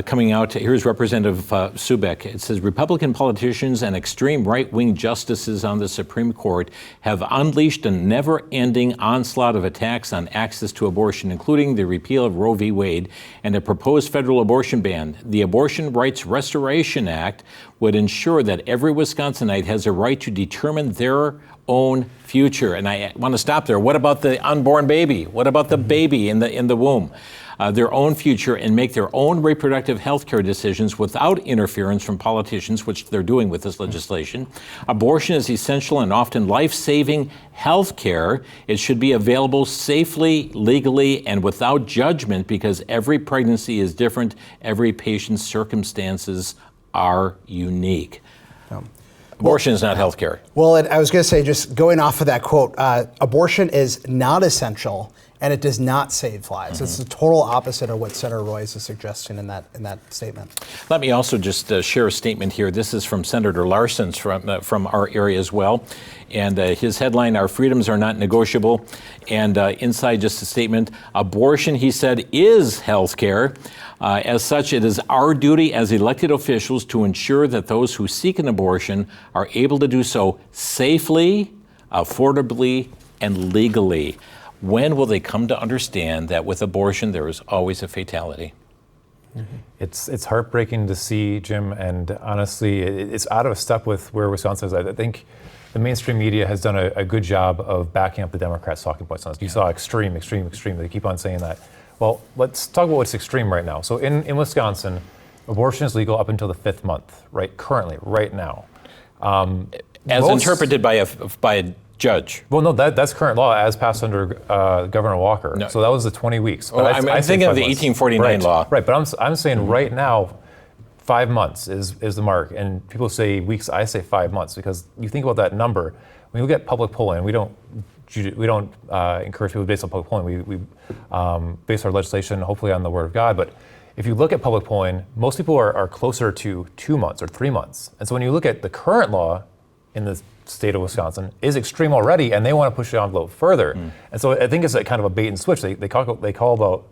Coming out, here's Representative Subek. It says, Republican politicians and extreme right-wing justices on the Supreme Court have unleashed a never-ending onslaught of attacks on access to abortion, including the repeal of Roe v. Wade and a proposed federal abortion ban. The Abortion Rights Restoration Act would ensure that every Wisconsinite has a right to determine their own future. And I want to stop there. What about the unborn baby? What about the baby in the womb? their own future and make their own reproductive health care decisions without interference from politicians, which they're doing with this legislation. Abortion is essential and often life-saving health care. It should be available safely, legally, and without judgment because every pregnancy is different. Every patient's circumstances are unique. Abortion is not health care. Well, I was going to say, just going off of that quote, abortion is not essential and it does not save lives. It's the total opposite of what Senator Royce is suggesting in that statement. Let me also just share a statement here. This is from Senator Larson's from our area as well. And his headline, "Our freedoms are not negotiable." And inside just a statement, abortion, he said, is health care. As such, it is our duty as elected officials to ensure that those who seek an abortion are able to do so safely, affordably, and legally. When will they come to understand that with abortion, there is always a fatality? It's heartbreaking to see, Jim, and honestly, it's out of step with where Wisconsin is. I think the mainstream media has done a good job of backing up the Democrats' talking points on this. You saw extreme. They keep on saying that. Well, let's talk about what's extreme right now. So in Wisconsin, abortion is legal up until the 5th month, right? Currently, right now. As interpreted by a judge. Well, no, that's current law as passed under Governor Walker. No. So that was the 20 weeks. But I'm thinking of the 1849 law. Right, but I'm saying right now, 5 months is the mark. And people say weeks, I say 5 months, because you think about that number. When you look at public polling, we don't encourage people based on public polling. We base our legislation hopefully on the Word of God. But if you look at public polling, most people are closer to 2 months or 3 months. And so when you look at the current law in the state of Wisconsin is extreme already, and they want to push the envelope further. And so I think it's a kind of a bait and switch. They call about,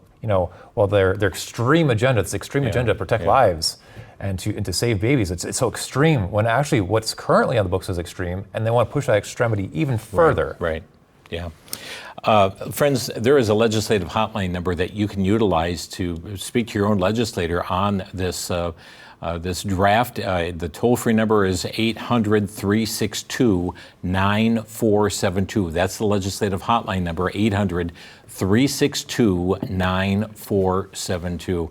their extreme agenda. It's the extreme agenda to protect lives and to save babies. It's so extreme when actually what's currently on the books is extreme, and they want to push that extremity even further. Right. Yeah. Friends, there is a legislative hotline number that you can utilize to speak to your own legislator on this draft. The toll-free number is 800-362-9472. That's the legislative hotline number, 800-362-9472.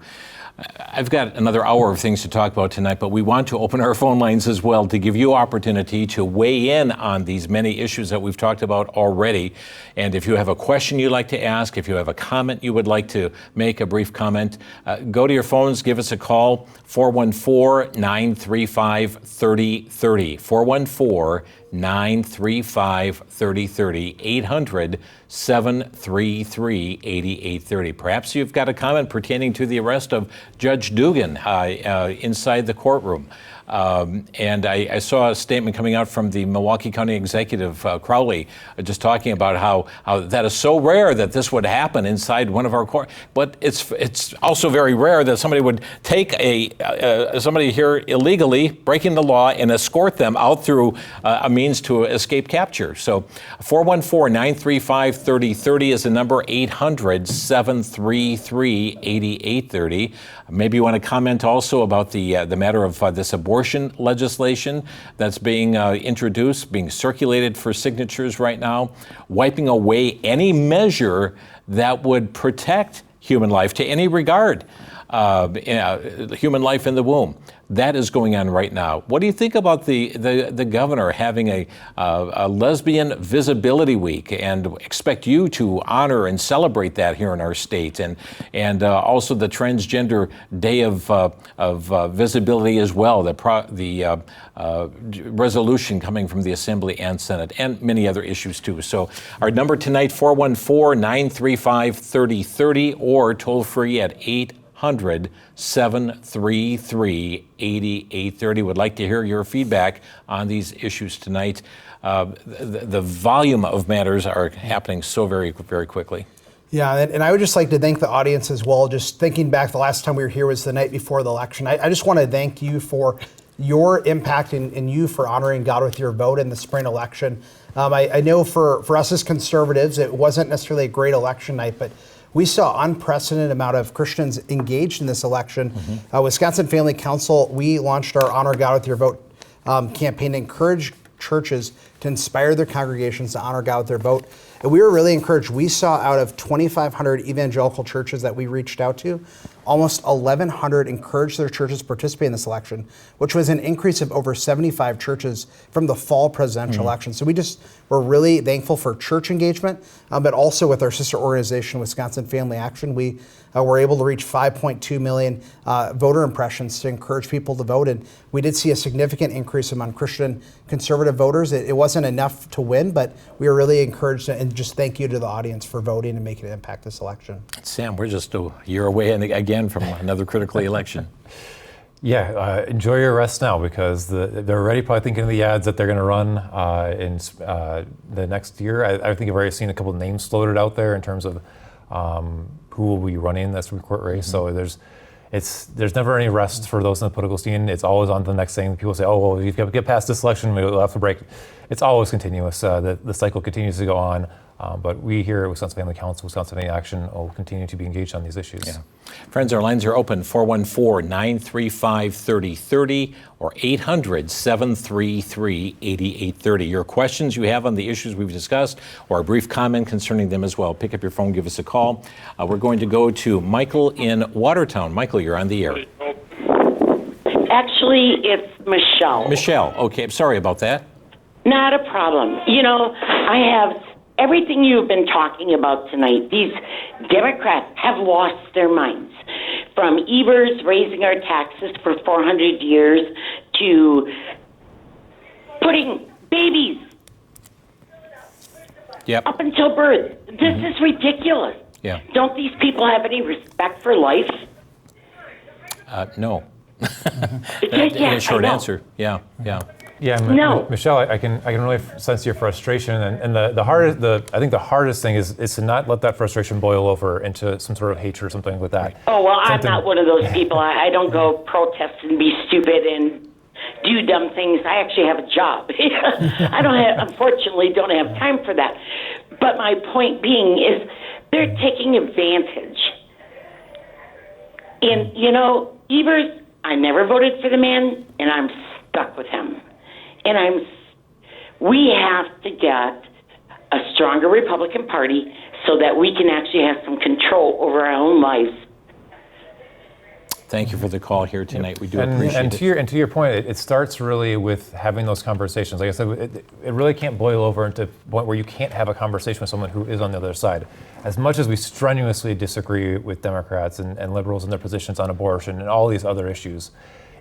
I've got another hour of things to talk about tonight, but we want to open our phone lines as well to give you opportunity to weigh in on these many issues that we've talked about already. And if you have a question you'd like to ask, if you have a comment you would like to make, a brief comment, go to your phones, give us a call, 414-935-3030, 414-935-3030, 800-733-8830. Perhaps you've got a comment pertaining to the arrest of Judge Dugan inside the courtroom. And I saw a statement coming out from the Milwaukee County Executive, Crowley, just talking about how that is so rare that this would happen inside one of our court. But it's also very rare that somebody would take somebody here illegally, breaking the law, and escort them out through a means to escape capture. So 414-935-3030 is the number, 800-733-8830. Maybe you want to comment also about the matter of this abortion legislation that's being introduced, being circulated for signatures right now, wiping away any measure that would protect human life to any regard, human life in the womb. That is going on right now. What do you think about the governor having a lesbian visibility week, and expect you to honor and celebrate that here in our state, and also the transgender day of visibility as well, the resolution coming from the Assembly and Senate, and many other issues too. So our number tonight, 414-935-3030, or toll free at 800-733-8830. Would like to hear your feedback on these issues tonight. The volume of matters are happening so very, very quickly. Yeah, and I would just like to thank the audience as well. Just thinking back, the last time we were here was the night before the election. I just want to thank you for your impact and you for honoring God with your vote in the spring election. I know for us as conservatives, it wasn't necessarily a great election night, but we saw unprecedented amount of Christians engaged in this election. Wisconsin Family Council, we launched our Honor God with Your Vote campaign to encourage churches to inspire their congregations to honor God with their vote. And we were really encouraged. We saw out of 2,500 evangelical churches that we reached out to, almost 1,100 encouraged their churches to participate in this election, which was an increase of over 75 churches from the fall presidential election. So we're really thankful for church engagement, but also with our sister organization, Wisconsin Family Action, we were able to reach 5.2 million voter impressions to encourage people to vote. And we did see a significant increase among Christian conservative voters. It wasn't enough to win, but we were really encouraged, and just thank you to the audience for voting and making an impact this election. Sam, we're just a year away and again from another critical election. Yeah, enjoy your rest now, because they're already probably thinking of the ads that they're going to run in the next year. I think I've already seen a couple of names floated out there in terms of who will be running that Supreme Court race. So there's never any rest for those in the political scene. It's always on to the next thing. People say, oh, well, you've got to get past this election, we'll have to break. It's always continuous. The cycle continues to go on. But we here at Wisconsin Family Council, Wisconsin Family Action, will continue to be engaged on these issues. Yeah. Friends, our lines are open, 414-935-3030 or 800-733-8830. Your questions you have on the issues we've discussed, or a brief comment concerning them as well, pick up your phone, give us a call. We're going to go to Michael in Watertown. Michael, you're on the air. Actually, it's Michelle. Michelle, okay, I'm sorry about that. Not a problem. You know, I have everything you've been talking about tonight. These Democrats have lost their minds. From Evers raising our taxes for 400 years to putting babies up until birth. This is ridiculous. Yeah. Don't these people have any respect for life? No. Yeah, a short I know. answer. Yeah. Yeah, No. Michelle, I can really sense your frustration, and I think the hardest thing is to not let that frustration boil over into some sort of hatred or something like that. Oh, well, I'm not one of those people. I don't go protest and be stupid and do dumb things. I actually have a job. Unfortunately, don't have time for that. But my point being is they're taking advantage. And, you know, Evers, I never voted for the man, and I'm stuck with him. And we have to get a stronger Republican Party so that we can actually have some control over our own lives. Thank you for the call here tonight. We do appreciate it. And to your point, it starts really with having those conversations. Like I said, it really can't boil over into a point where you can't have a conversation with someone who is on the other side. As much as we strenuously disagree with Democrats and liberals and their positions on abortion and all these other issues,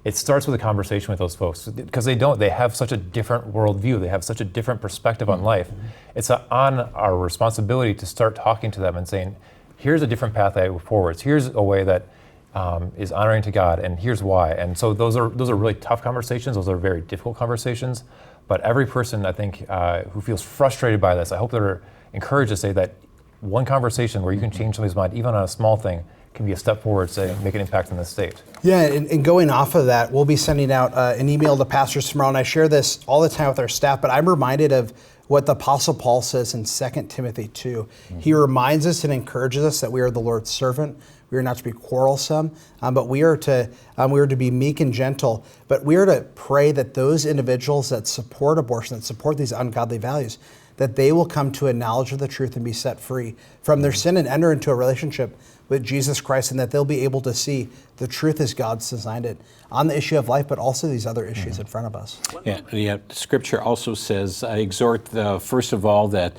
it starts with a conversation with those folks, because they have such a different worldview. They have such a different perspective on life. It's on our responsibility to start talking to them and saying, here's a different path forwards. Here's a way that is honoring to God, and here's why. And so those are really tough conversations. Those are very difficult conversations. But every person, I think, who feels frustrated by this, I hope they're encouraged to say that one conversation where you can change somebody's mind, even on a small thing, can be a step forward, say, make an impact in the state. Yeah, and going off of that, we'll be sending out an email to pastors tomorrow, and I share this all the time with our staff, but I'm reminded of what the Apostle Paul says in 2 Timothy 2. He reminds us and encourages us that we are the Lord's servant. We are not to be quarrelsome, but we are to be meek and gentle. But we are to pray that those individuals that support abortion, that support these ungodly values, that they will come to a knowledge of the truth and be set free from their sin and enter into a relationship with Jesus Christ, and that they'll be able to see the truth as God's designed it on the issue of life, but also these other issues in front of us. Yeah, Scripture also says, I exhort, first of all, that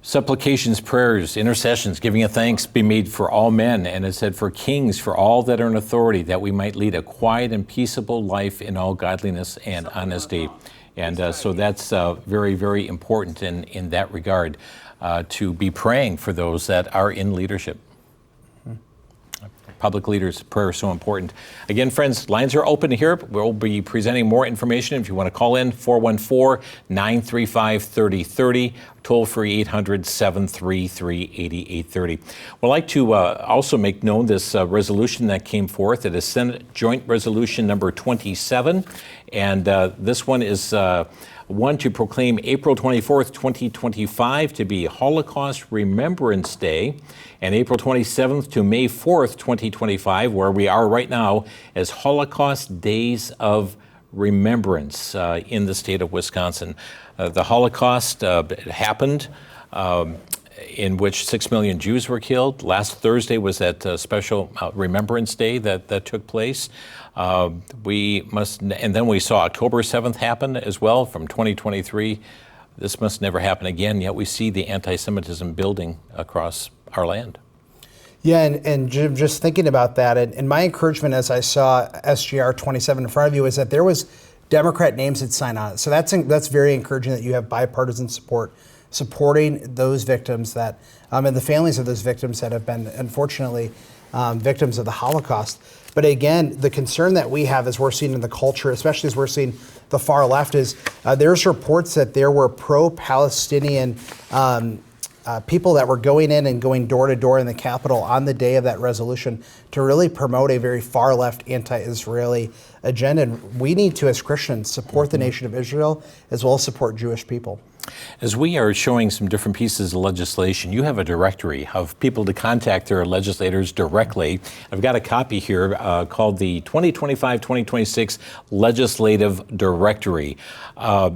supplications, prayers, intercessions, giving of thanks be made for all men, and it said for kings, for all that are in authority, that we might lead a quiet and peaceable life in all godliness and honesty. And so that's very, very important in that regard, to be praying for those that are in leadership. Public leaders, prayer is so important. Again, friends, lines are open here. We'll be presenting more information. If you want to call in, 414-935-3030, toll free 800-733-8830. We'd like to also make known this resolution that came forth. It is Senate Joint Resolution number 27, and this one is one to proclaim April 24th, 2025 to be Holocaust Remembrance Day, and April 27th to May 4th, 2025, where we are right now, as Holocaust Days of remembrance in the state of Wisconsin. The Holocaust happened, in which 6 million Jews were killed. Last Thursday was that special Remembrance Day that took place. And then we saw October 7th happen as well from 2023. This must never happen again, yet we see the anti-Semitism building across our land. Yeah, and Jim, just thinking about that, and my encouragement as I saw SGR 27 in front of you is that there was Democrat names that signed on it. So that's very encouraging that you have bipartisan support supporting those victims and the families of those victims that have been, unfortunately, victims of the Holocaust. But again, the concern that we have as we're seeing in the culture, especially as we're seeing the far left, is there's reports that there were pro-Palestinian people that were going in and going door to door in the Capitol on the day of that resolution to really promote a very far left anti-Israeli agenda. And we need to, as Christians, support the nation of Israel as well as support Jewish people. As we are showing some different pieces of legislation, you have a directory of people to contact their legislators directly. I've got a copy here called the 2025-2026 Legislative Directory.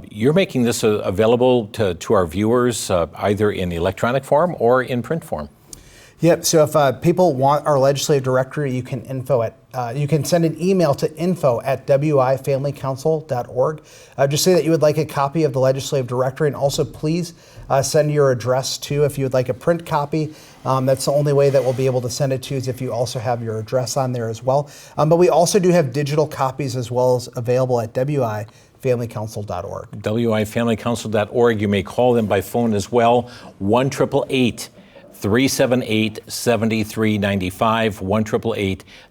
You're making this available to our viewers either in electronic form or in print form. Yep. So if people want our legislative directory, you can you can send an email to info@wifamilycouncil.org. Just say that you would like a copy of the legislative directory, and also please send your address too. If you would like a print copy, that's the only way that we'll be able to send it to you is if you also have your address on there as well. But we also do have digital copies as well as available at wifamilycouncil.org. wifamilycouncil.org. You may call them by phone as well. 1-888-378-7395,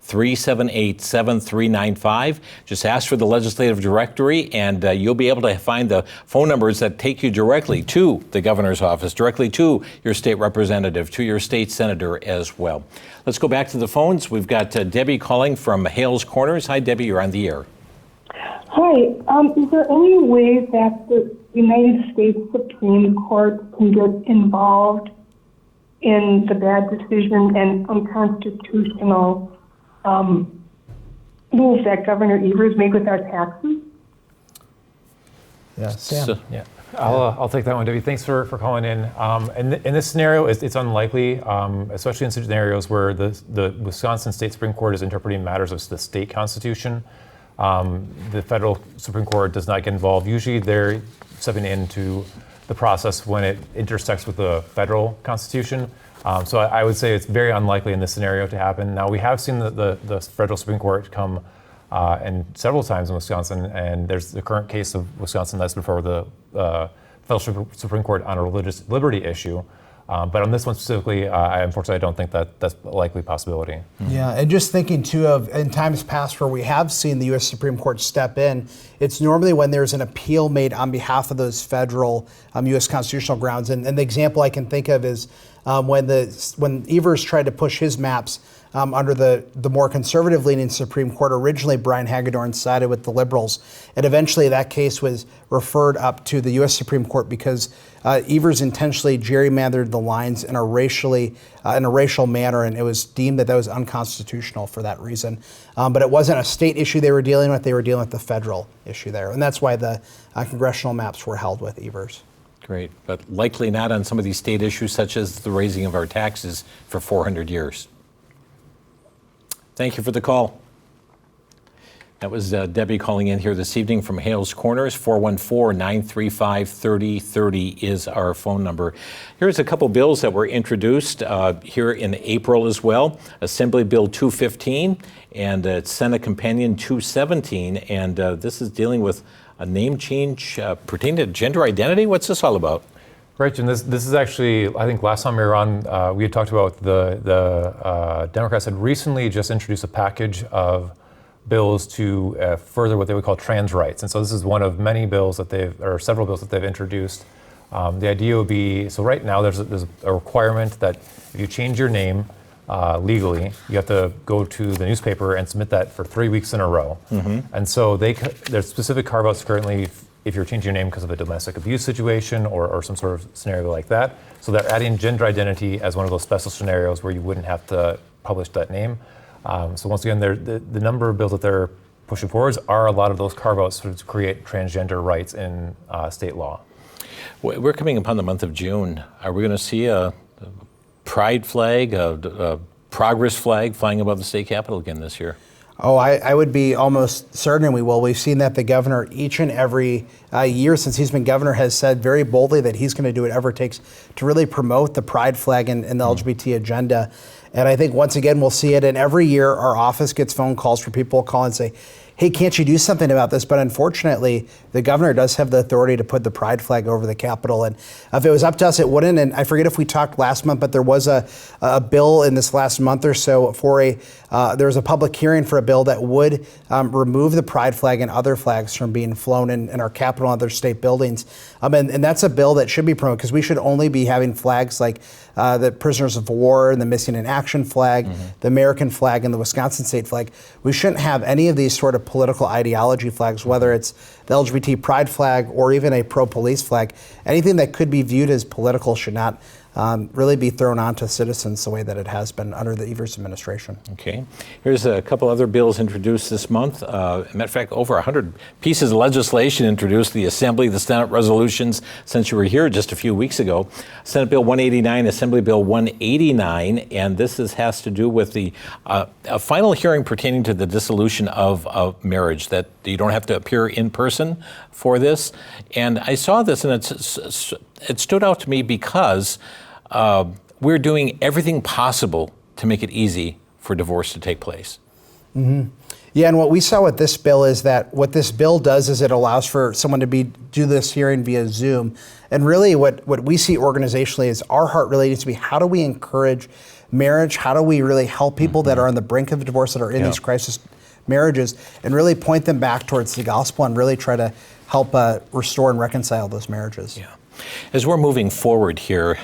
1-888-378-7395. Just ask for the legislative directory, and you'll be able to find the phone numbers that take you directly to the governor's office, directly to your state representative, to your state senator as well. Let's go back to the phones. We've got Debbie calling from Hales Corners. Hi, Debbie, you're on the air. Hi. Is there any way that the United States Supreme Court can get involved in the bad decision and unconstitutional moves that Governor Evers made with our taxes? Yeah, Sam. I'll take that one, Debbie. Thanks for calling in. In this scenario, it's unlikely, especially in scenarios where the Wisconsin State Supreme Court is interpreting matters of the state constitution. The federal Supreme Court does not get involved. Usually they're stepping into the process when it intersects with the federal constitution. So I would say it's very unlikely in this scenario to happen. Now, we have seen the federal Supreme Court come and several times in Wisconsin, and there's the current case of Wisconsin that's before the federal Supreme Court on a religious liberty issue. But on this one specifically, unfortunately, I don't think that's a likely possibility. Yeah, and just thinking too of in times past where we have seen the U.S. Supreme Court step in, it's normally when there's an appeal made on behalf of those federal U.S. constitutional grounds. And the example I can think of is when Evers tried to push his maps under the more conservative-leaning Supreme Court. Originally, Brian Hagedorn sided with the liberals, and eventually that case was referred up to the U.S. Supreme Court because Evers intentionally gerrymandered the lines in a racial manner, and it was deemed that was unconstitutional for that reason. But it wasn't a state issue they were dealing with; they were dealing with the federal issue there, and that's why the congressional maps were held with Evers. Great, but likely not on some of these state issues, such as the raising of our taxes for 400 years. Thank you for the call. That was Debbie calling in here this evening from Hales Corners. 414-935-3030 is our phone number. Here's a couple bills that were introduced here in April as well. Assembly Bill 215 and Senate Companion 217. And this is dealing with a name change pertaining to gender identity. What's this all about? Right, Jim. This is actually, I think last time we were on, we had talked about the Democrats had recently just introduced a package of bills to further what they would call trans rights. And so this is one of many bills that several bills that they've introduced. The idea would be, so right now there's a requirement that if you change your name legally, you have to go to the newspaper and submit that for 3 weeks in a row. Mm-hmm. And so there's specific carve-outs currently if you're changing your name because of a domestic abuse situation or some sort of scenario like that. So they're adding gender identity as one of those special scenarios where you wouldn't have to publish that name. So once again, the number of bills that they're pushing forwards are a lot of those carve-outs to create transgender rights in state law. We're coming upon the month of June. Are we going to see a pride flag, a progress flag flying above the state capitol again this year? Oh, I would be almost certain we will. We've seen that the governor each and every year since he's been governor has said very boldly that he's going to do whatever it takes to really promote the pride flag and the LGBT agenda. And I think once again, we'll see it. And every year our office gets phone calls for people call and say, hey, can't you do something about this? But unfortunately, the governor does have the authority to put the pride flag over the Capitol. And if it was up to us, it wouldn't. And I forget if we talked last month, but there was a bill in this last month or so for there was a public hearing for a bill that would remove the pride flag and other flags from being flown in our Capitol and other state buildings. And that's a bill that should be promoted because we should only be having flags like the prisoners of war and the missing in action flag, the American flag, and the Wisconsin state flag. We shouldn't have any of these sort of political ideology flags, whether it's the LGBT pride flag or even a pro-police flag. Anything that could be viewed as political should not really be thrown onto citizens the way that it has been under the Evers administration. Okay. Here's a couple other bills introduced this month. Matter of fact, over 100 pieces of legislation introduced the Assembly, the Senate resolutions since you were here just a few weeks ago. Senate Bill 189, Assembly Bill 189, and this has to do with the a final hearing pertaining to the dissolution of marriage, that you don't have to appear in person for this. And I saw this, and it stood out to me because we're doing everything possible to make it easy for divorce to take place. Mm-hmm. Yeah, and what we saw with this bill is that what this bill does is it allows for someone to do this hearing via Zoom. And really what we see organizationally is our heart really needs to be, how do we encourage marriage? How do we really help people that are on the brink of divorce, that are in these crisis marriages, and really point them back towards the gospel and really try to help restore and reconcile those marriages. Yeah. As we're moving forward here,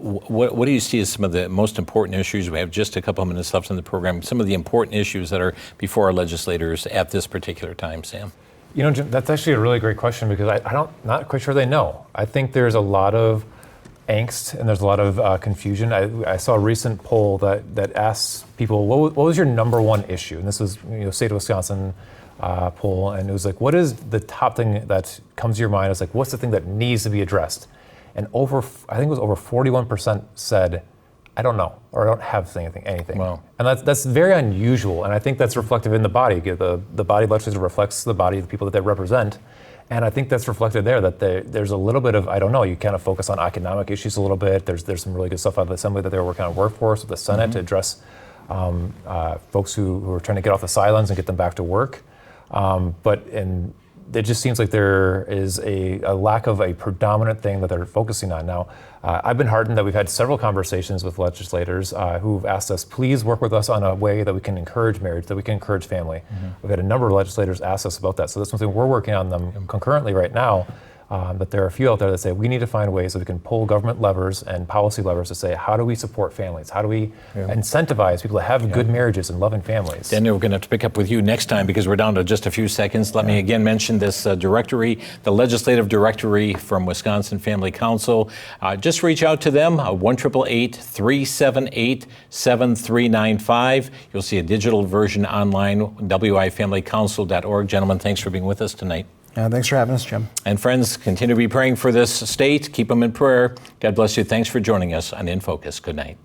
what do you see as some of the most important issues? We have just a couple of minutes left in the program. Some of the important issues that are before our legislators at this particular time, Sam? You know, Jim, that's actually a really great question because not quite sure they know. I think there's a lot of angst and there's a lot of confusion. I saw a recent poll that asks people, what was your number one issue? And this was, state of Wisconsin poll, and it was like, what is the top thing that comes to your mind? It's like, what's the thing that needs to be addressed? And I think it was over 41% said, I don't know, or I don't have anything. Wow. And that's very unusual, and I think that's reflective in the body. The body legislature reflects the body of the people that they represent, and I think that's reflected there, that there's a little bit of, I don't know, you kind of focus on economic issues a little bit. There's some really good stuff out of the Assembly that they were working on workforce with the Senate to address folks who are trying to get off the sidelines and get them back to work. But it just seems like there is a lack of a predominant thing that they're focusing on now. I've been heartened that we've had several conversations with legislators who've asked us, please work with us on a way that we can encourage marriage, that we can encourage family. We've had a number of legislators ask us about that. So that's something we're working on them concurrently right now. But there are a few out there that say we need to find ways that we can pull government levers and policy levers to say, how do we support families? How do we incentivize people to have good marriages and loving families? Daniel, we're going to have to pick up with you next time because we're down to just a few seconds. Let me again mention this directory, the legislative directory from Wisconsin Family Council. Just reach out to them, 1-888-378-7395. You'll see a digital version online, wifamilycouncil.org. Gentlemen, thanks for being with us tonight. Thanks for having us, Jim. And friends, continue to be praying for this state. Keep them in prayer. God bless you. Thanks for joining us on inFocus. Good night.